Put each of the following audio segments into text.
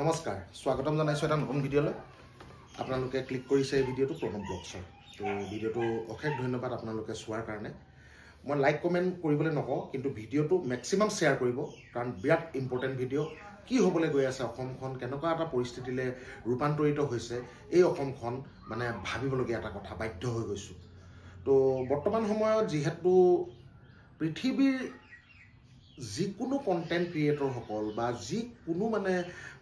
নমস্কাৰ স্বাগতম জনাইছো এটা নতুন ভিডিঅ'লৈ আপোনালোকে ক্লিক কৰিছে এই ভিডিঅ'টো প্ৰণৱ ব্লগছৰ তো ভিডিঅ'টো অশেষ ধন্যবাদ আপোনালোকে চোৱাৰ কাৰণে মই লাইক কমেন্ট কৰিবলৈ নকওঁ কিন্তু ভিডিঅ'টো ম্যাক্সিমাম শেয়াৰ কৰিব কাৰণ বিৰাট ইম্পৰ্টেন্ট ভিডিঅ' কি হ'বলৈ গৈ আছে অসমখন কেনেকুৱা এটা পৰিস্থিতিলৈ ৰূপান্তৰিত হৈছে এই অসমখন মানে ভাবিবলগীয়া এটা কথা বাধ্য হৈ গৈছো তো বৰ্তমান সময়ত যিহেতু পৃথিৱীৰ যিকোনো কন্টেন্ট ক্ৰিয়েটৰ সকল বা যিকোনো মানে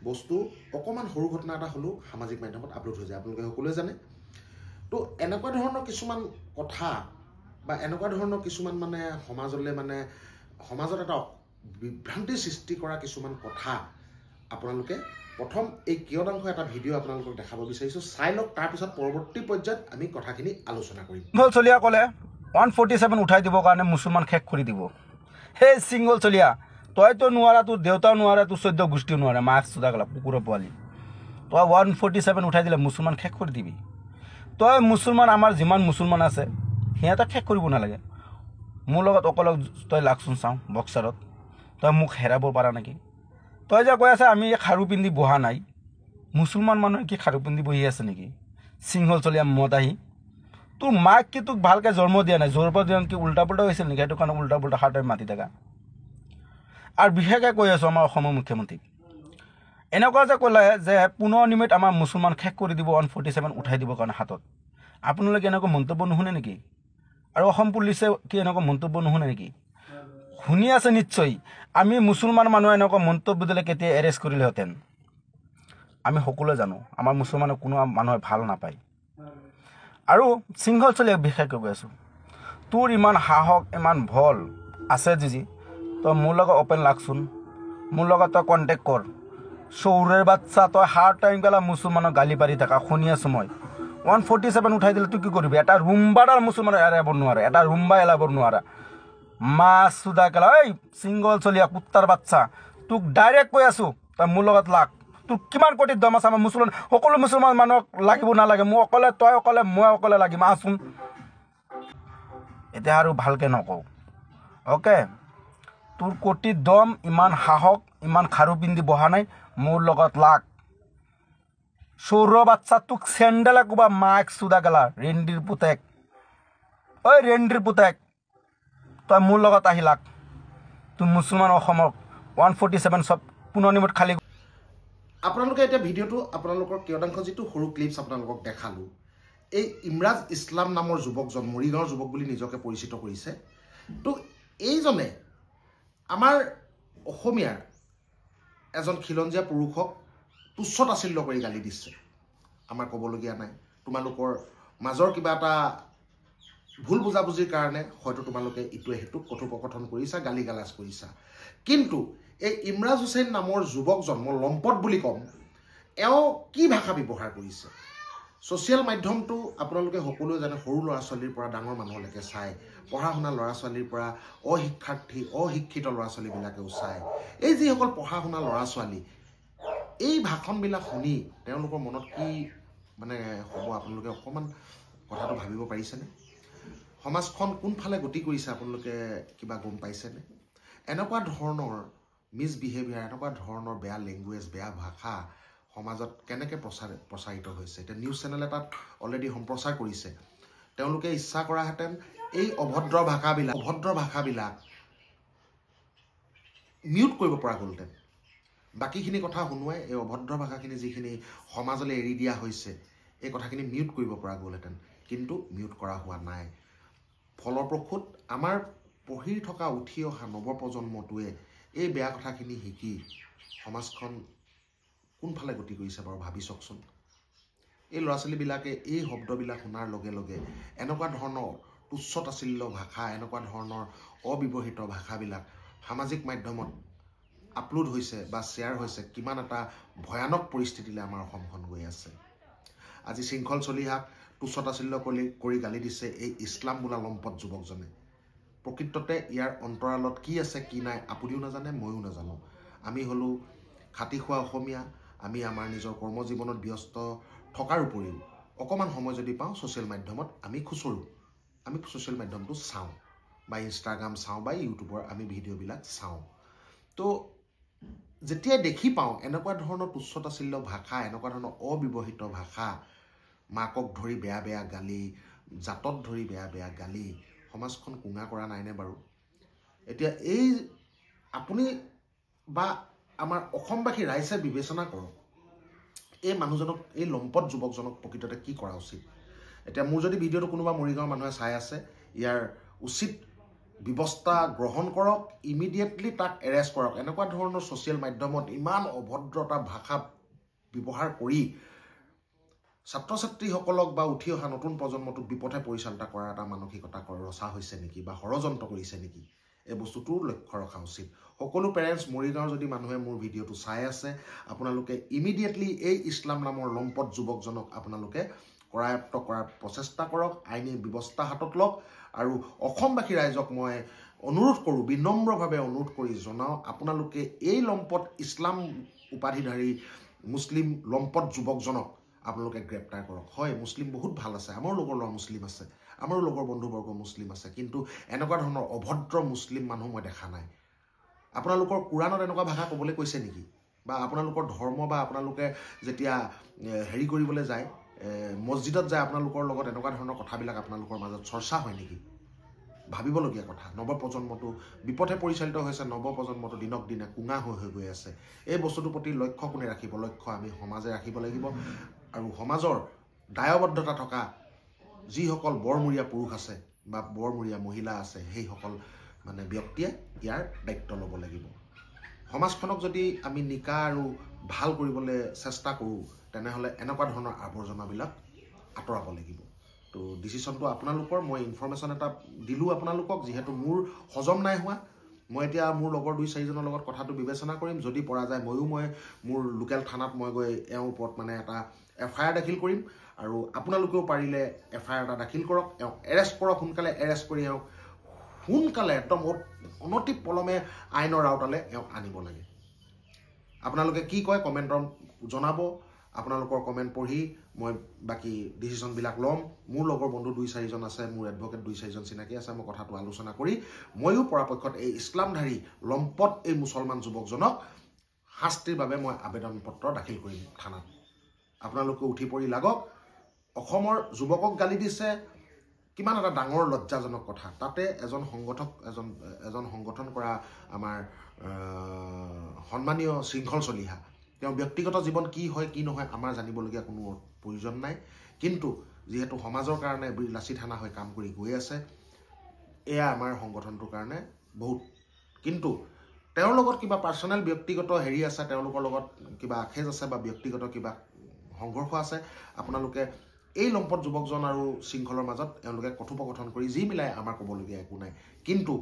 বস্তু অকমান সৰু ঘটনা এটা হলো সামাজিক মাধ্যমত আপলোড হৈ যায় আপোনালোকে সকলোৱে জানে তো এনেকুৱা ধৰণৰ কিছুমান কথা বা এনেকুৱা ধৰণৰ কিছুমান মানে সমাজত এটা বিভ্ৰান্তি সৃষ্টি কৰা কিছুমান কথা আপোনালোকে প্ৰথম এই কিয়দাংশ এটা ভিডিঅ' আপোনালোকক দেখাব বিচাৰিছো চাই লওক তাৰ পিছত পৰৱৰ্তী পৰ্যায়ত আমি কথাখিনি আলোচনা কৰিম চলিয়া কলে 147 উঠাই দিব কাৰণে মুছলমান শেষ কৰি দিব হে সিঙ্গল চলিয়া তইতো নোৱাৰা তোৰ দেউতাও নোৱাৰে তোৰ 14 গোষ্ঠীও নোৱাৰে মাছ সুদা গলা কুকুৰ পোৱালি তই 147 উঠাই দিলে মুছলমান শেষ কৰি দিবি তই মুছলমান আমাৰ যিমান মুছলমান আছে সিহঁতক শেষ কৰিব নালাগে মোৰ লগত অকল তই লাগচোন চাওঁ বক্সাৰত তই মোক হেৰাব পাৰা নেকি তই যে কৈ আছে আমি খাৰু পিন্ধি বহা নাই মুছলমান মানুহে কি খাৰু পিন্ধি বহি আছে নেকি সিঙ্গল চলিয়া মতাহি তোৰ মাক কি তোক ভালকে জন্ম দিয়া নাই জন্ম দিয়া কি উল্টা পুল্টা হৈছিল নেকি সেইটো কাৰণে উল্টা পুল্টা হাৰ্টে মাতি থাকা আৰু বিশেষকৈ কৈ আছো আমাৰ অসমৰ মুখ্যমন্ত্ৰী এনেকুৱা যে ক'লে যে 15 নিমিট আমাৰ মুছলমান শেষ কৰি দিব 147 উঠাই দিব কাৰণে হাতত আপোনালোকে এনেকুৱা মন্তব্য নুশুনে নেকি আৰু অসম পুলিচে কি এনেকুৱা মন্তব্য নুশুনে নেকি শুনি আছে নিশ্চয় আমি মুছলমান মানুহ এনেকুৱা মন্তব্য দিলে কেতিয়া এৰেষ্ট কৰিলেহেঁতেন আমি সকলোৱে জানো আমাৰ মুছলমানৰ কোনো মানুহে ভাল নাপায় আৰু সিঙ্গল চলিয়া বিশেষকৈ কৈ আছো তোৰ ইমান সাহস ইমান ভল আছে জিজি তই মোৰ লগত ওপেন লাগচোন মোৰ লগত তই কণ্টেক্ট কৰ চৌৰেৰ বাচ্চা তই হাৰ্ট টাইম গেলা মুছলমানক গালি পাৰি থাকা শুনি আছো মই 147 উঠাই দিলে তুই কি কৰিবি এটা ৰুম্বাডাল মুছলমানৰ এৰাব নোৱাৰে এটা ৰুম্বা এলাব নোৱাৰা মাছ সুদা গেলা এই সিঙ্গল চলিয়া কুত্তাৰ বাচ্চা তোক ডাইৰেক্ট কৈ আছো তই মোৰ লগত লাগ তোৰ কিমান কোটি দম আছে আমাৰ মুছলমান সকলো মুছলমান মানুহক লাগিব নালাগে মই অকলে তই অকলে মই অকলে লাগিম আছোন এতিয়া আৰু ভালকে নকওঁ ওকে তোৰ কোটি দম ইমান সাহস ইমান খাৰু পিন্ধি বহা নাই মোৰ লগত লাগ সৌৰ বাচ্চা তোক চেণ্ডেলে কোবা মাক চুদা গেলা ৰেণ্ডিৰ পুতেক ঐ ৰেণ্ডিৰ পুতেক তই মোৰ লগত আহি লাগ তোৰ মুছলমান অসমক 147 সব 15 নিমিট খালি আপোনালোকে এতিয়া ভিডিঅ'টো আপোনালোকৰ কিয়দাংশ যিটো সৰু ক্লিপছ আপোনালোকক দেখালো এই ইমৰাজ ইছলাম নামৰ যুৱকজন মৰিগাঁৱৰ যুৱক বুলি নিজকে পৰিচিত কৰিছে তো এইজনে আমাৰ অসমীয়াৰ এজন খিলঞ্জীয়া পুৰুষক তুচ্ছ তাচ্ছিল্য কৰি গালি দিছে আমাৰ ক'বলগীয়া নাই তোমালোকৰ মাজৰ কিবা এটা ভুল বুজাবুজিৰ কাৰণে হয়তো তোমালোকে ইটোৱে হেতুক কথোপকথন কৰিছা গালি গালাজ কৰিছা কিন্তু এই ইমৰাজ হুছেইন নামৰ যুৱকজন মই লম্পট বুলি কম এও কি ভাষা ব্যৱহাৰ কৰিছে সোশ্যাল মাধ্যমটো আপোনালোকে সকলোৱে জানে সৰু ল'ৰা ছোৱালীৰ পৰা ডাঙৰ মানুহলৈকে চাই পঢ়া শুনা ল'ৰা ছোৱালীৰ পৰা অশিক্ষিত ল'ৰা ছোৱালীবিলাকেও চাই এই যিসকল পঢ়া শুনা ল'ৰা ছোৱালী এই ভাষণবিলাক শুনি তেওঁলোকৰ মনত কি মানে হ'ব আপোনালোকে অকণমান কথাটো ভাবিব পাৰিছেনে সমাজখন কোনফালে গতি কৰিছে আপোনালোকে কিবা গম পাইছেনে এনেকুৱা ধৰণৰ মিছবিহেভিয়াৰ এনেকুৱা ধৰণৰ বেয়া লেংগুৱেজ বেয়া ভাষা সমাজত কেনেকৈ প্ৰচাৰিত হৈছে এতিয়া নিউজ চেনেল এটাত অলৰেডি সম্প্ৰচাৰ কৰিছে তেওঁলোকে ইচ্ছা কৰাহেঁতেন এই অভদ্ৰ ভাষাবিলাক মিউট কৰিব পৰা গ'লহেঁতেন বাকীখিনি কথা শুনোৱাই এই অভদ্ৰ ভাষাখিনি যিখিনি সমাজলৈ এৰি দিয়া হৈছে এই কথাখিনি মিউট কৰিব পৰা গ'লহেঁতেন কিন্তু মিউট কৰা হোৱা নাই ফলপ্ৰসূত আমাৰ পঢ়ি থকা উঠি অহা নৱপ্ৰজন্মটোৱে এই বেয়া কথাখিনি শিকি সমাজখন কোনফালে গতি কৰিছে বাৰু ভাবি চাওকচোন এই ল'ৰা ছোৱালীবিলাকে এই শব্দবিলাক শুনাৰ লগে লগে এনেকুৱা ধৰণৰ তুচ্ছ তাচ্ছিল্য ভাষা এনেকুৱা ধৰণৰ অবিৱহিত ভাষাবিলাক সামাজিক মাধ্যমত আপলোড হৈছে বা শ্বেয়াৰ হৈছে কিমান এটা ভয়ানক পৰিস্থিতিলৈ আমাৰ অসমখন গৈ আছে আজি শৃংখল চলিহাক তুচ্ছ তাচ্ছিল্য কৰি গালি দিছে এই ইছলাম বোলা লম্পট যুৱকজনে প্ৰকৃততে ইয়াৰ অন্তৰালত কি আছে কি নাই আপুনিও নাজানে ময়ো নাজানো আমি হলো খাটি খোৱা অসমীয়া আমি আমাৰ নিজৰ কৰ্মজীৱনত ব্যস্ত থকাৰ উপৰিও অকমান সময় যদি পাওঁ সোশ্যাল মাধ্যমত আমি খুচৰো আমি সোশ্যাল মাধ্যমটো চাওঁ বা ইনষ্টাগ্ৰাম চাওঁ বা ইউটিউবৰ আমি ভিডিঅ'বিলাক চাওঁ তো যেতিয়াই দেখি পাওঁ এনেকুৱা ধৰণৰ তুচ্ছতাচিল্য ভাষা, এনেকুৱা ধৰণৰ অবিবাহিত ভাষা, মাকক ধৰি বেয়া বেয়া গালি, জাতত ধৰি বেয়া বেয়া গালি, সমাজখন কুঙা কৰা নাইনে বাৰু? এতিয়া এই আপুনি বা আমাৰ অসমবাসী ৰাইজে বিবেচনা কৰক, এই মানুহজনক, এই লম্পট যুৱকজনক প্ৰকৃততে কি কৰা উচিত। এতিয়া মোৰ যদি ভিডিঅ'টো কোনোবা মৰিগাঁৱৰ মানুহে চাই আছে, ইয়াৰ উচিত ব্যৱস্থা গ্ৰহণ কৰক, ইমিডিয়েটলি তাক এৰেষ্ট কৰক। এনেকুৱা ধৰণৰ ছ'চিয়েল মাধ্যমত ইমান অভদ্ৰতা ভাষা ব্যৱহাৰ কৰি ছাত্ৰ ছাত্ৰীসকলক বা উঠি অহা নতুন প্ৰজন্মটোক বিপথে পৰিচালিত কৰাৰ এটা মানসিকতা ৰচা হৈছে নেকি বা ষড়যন্ত্ৰ কৰিছে নেকি, এই বস্তুটোৰ লক্ষ্য ৰখা উচিত। সকলো পেৰেণ্টছ মৰিগাঁৱৰ যদি মানুহে মোৰ ভিডিঅ'টো চাই আছে, আপোনালোকে ইমিডিয়েটলি এই ইছলাম নামৰ লম্পট যুৱকজনক আপোনালোকে কৰায়ত্ব কৰাৰ প্ৰচেষ্টা কৰক, আইনী ব্যৱস্থা হাতত লওক। আৰু অসমবাসী ৰাইজক মই অনুৰোধ কৰোঁ, বিনম্ৰভাৱে অনুৰোধ কৰি জনাওঁ, আপোনালোকে এই লম্পট ইছলাম উপাধিধাৰী মুছলিম লম্পট যুৱকজনক আপোনালোকে গ্ৰেপ্তাৰ কৰক। হয়, মুছলিম বহুত ভাল আছে, আমাৰো লগৰ ল'ৰা মুছলিম আছে, আমাৰো লগৰ বন্ধুবৰ্গ মুছলিম আছে, কিন্তু এনেকুৱা ধৰণৰ অভদ্ৰ মুছলিম মানুহ মই দেখা নাই। আপোনালোকৰ কোৰাণত এনেকুৱা ভাষা ক'বলৈ কৈছে নেকি? বা আপোনালোকৰ ধৰ্ম বা আপোনালোকে যেতিয়া হেৰি কৰিবলৈ যায়, মছজিদত যায়, আপোনালোকৰ লগত এনেকুৱা ধৰণৰ কথাবিলাক আপোনালোকৰ মাজত চৰ্চা হয় নেকি? ভাবিবলগীয়া কথা। নৱপ্ৰজন্মটো বিপথে পৰিচালিত হৈছে, নৱপ্ৰজন্মটো দিনক দিনে কুঙা হৈ গৈ আছে। এই বস্তুটোৰ প্ৰতি লক্ষ্য কোনে ৰাখিব? লক্ষ্য আমি সমাজে ৰাখিব লাগিব। আৰু সমাজৰ দায়বদ্ধতা থকা যিসকল বৰমূৰীয়া পুৰুষ আছে বা বৰমূৰীয়া মহিলা আছে, সেইসকল মানে ব্যক্তিয়ে ইয়াৰ দায়িত্ব ল'ব লাগিব। সমাজখনক যদি আমি নিকা আৰু ভাল কৰিবলৈ চেষ্টা কৰোঁ, তেনেহ'লে এনেকুৱা ধৰণৰ আৱৰ্জনাবিলাক আঁতৰাব লাগিব। তো ডিচিশ্যনটো আপোনালোকৰ। মই ইনফৰমেশ্যন এটা দিলোঁ আপোনালোকক, যিহেতু মোৰ হজম নাই হোৱা। মই এতিয়া মোৰ লগৰ 2-4জনৰ লগত কথাটো বিবেচনা কৰিম। যদি পৰা যায় মই মোৰ লোকেল থানাত মই গৈ এওঁৰ ওপৰত মানে এটা FIR দাখিল কৰিম। আৰু আপোনালোকেও পাৰিলে FIR এটা দাখিল কৰক, এওঁক এৰেষ্ট কৰক, সোনকালে এৰেষ্ট কৰি এওঁক সোনকালে একদম অনতি পলমে আইনৰ আওতালে এওঁক আনিব লাগে। আপোনালোকে কি কয় কমেণ্টত জনাব। আপোনালোকৰ কমেণ্ট পঢ়ি মই বাকী ডিচিশ্যনবিলাক ল'ম। মোৰ লগৰ বন্ধু 2-4জন আছে, মোৰ এডভকেট 2-4জন চিনাকি আছে, মই কথাটো আলোচনা কৰি ময়ো পৰাপক্ষত এই ইছলামধাৰী লম্পট এই মুছলমান যুৱকজনক শাস্তিৰ বাবে মই আবেদন পত্ৰ দাখিল কৰিম থানাত। আপোনালোকে উঠি পৰি লাগক। অসমৰ যুৱকক গালি দিছে, কিমান এটা ডাঙৰ লজ্জাজনক কথা। তাতে এজন সংগঠন কৰা আমাৰ সন্মানীয় শৃংখল চলিহা, তেওঁ ব্যক্তিগত জীৱন কি হয় কি নহয় আমাৰ জানিবলগীয়া কোনো প্ৰয়োজন নাই। কিন্তু যিহেতু সমাজৰ কাৰণে লাচি থানা হৈ কাম কৰি গৈ আছে, এয়া আমাৰ সংগঠনটোৰ কাৰণে বহুত। কিন্তু তেওঁৰ লগত কিবা পাৰ্চনেল ব্যক্তিগত হেৰি আছে, তেওঁলোকৰ লগত কিবা আখেজ আছে বা ব্যক্তিগত কিবা সংঘৰ্ষ আছে, আপোনালোকে এই লম্পট যুৱকজন আৰু শৃংখলৰ মাজত এওঁলোকে কথোপকথন কৰি যি মিলাই আমাৰ ক'বলগীয়া একো নাই। কিন্তু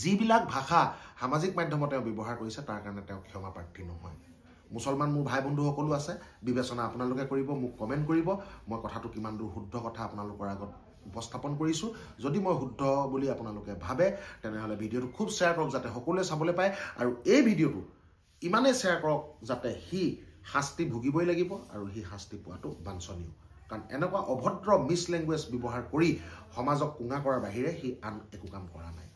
যিবিলাক ভাষা সামাজিক মাধ্যমত তেওঁ ব্যৱহাৰ কৰিছে, তাৰ কাৰণে তেওঁ ক্ষমা প্ৰাৰ্থী নহয়। মুছলমান মোৰ ভাই বন্ধু সকলো আছে, বিবেচনা আপোনালোকে কৰিব, মোক কমেণ্ট কৰিব। মই কথাটো কিমান দূৰ শুদ্ধ কথা আপোনালোকৰ আগত উপস্থাপন কৰিছোঁ। যদি মই শুদ্ধ বুলি আপোনালোকে ভাবে, তেনেহ'লে ভিডিঅ'টো খুব শ্বেয়াৰ কৰক যাতে সকলোৱে চাবলৈ পায়। আৰু এই ভিডিঅ'টো ইমানেই শ্বেয়াৰ কৰক যাতে সি শাস্তি ভুগিবই লাগিব, আৰু সি শাস্তি পোৱাটো বাঞ্ছনীয়। কাৰণ এনেকুৱা অভদ্ৰ মিছ লেংগুৱেজ ব্যৱহাৰ কৰি সমাজক কুঙা কৰাৰ বাহিৰে সি আন একো কাম কৰা নাই।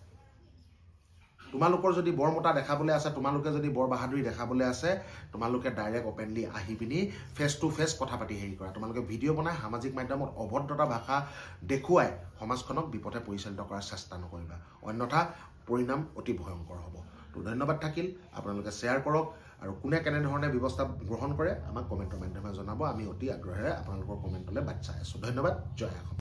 তোমালোকৰ যদি বৰমতা দেখাবলৈ আছে, তোমালোকে যদি বৰ বাহাদুৰি দেখাবলৈ আছে, তোমালোকে ডাইৰেক্ট অপেনলি আহি পিনি ফেচ টু ফেচ কথা পাতি হেৰি কৰা। তোমালোকে ভিডিঅ' বনাই সামাজিক মাধ্যমত অভদ্ৰতা ভাষা দেখুৱাই সমাজখনক বিপথে পৰিচালিত কৰাৰ চেষ্টা নকৰিবা, অন্যথা পৰিণাম অতি ভয়ংকৰ হ'ব। তো ধন্যবাদ থাকিল। আপোনালোকে শ্বেয়াৰ কৰক, আৰু কোনে কেনেধৰণে ব্যৱস্থা গ্ৰহণ কৰে আমাক কমেণ্টৰ মাধ্যমে জনাব। আমি অতি আগ্ৰহেৰে আপোনালোকৰ কমেণ্টলৈ বাট চাই আছোঁ। ধন্যবাদ। জয় অসম।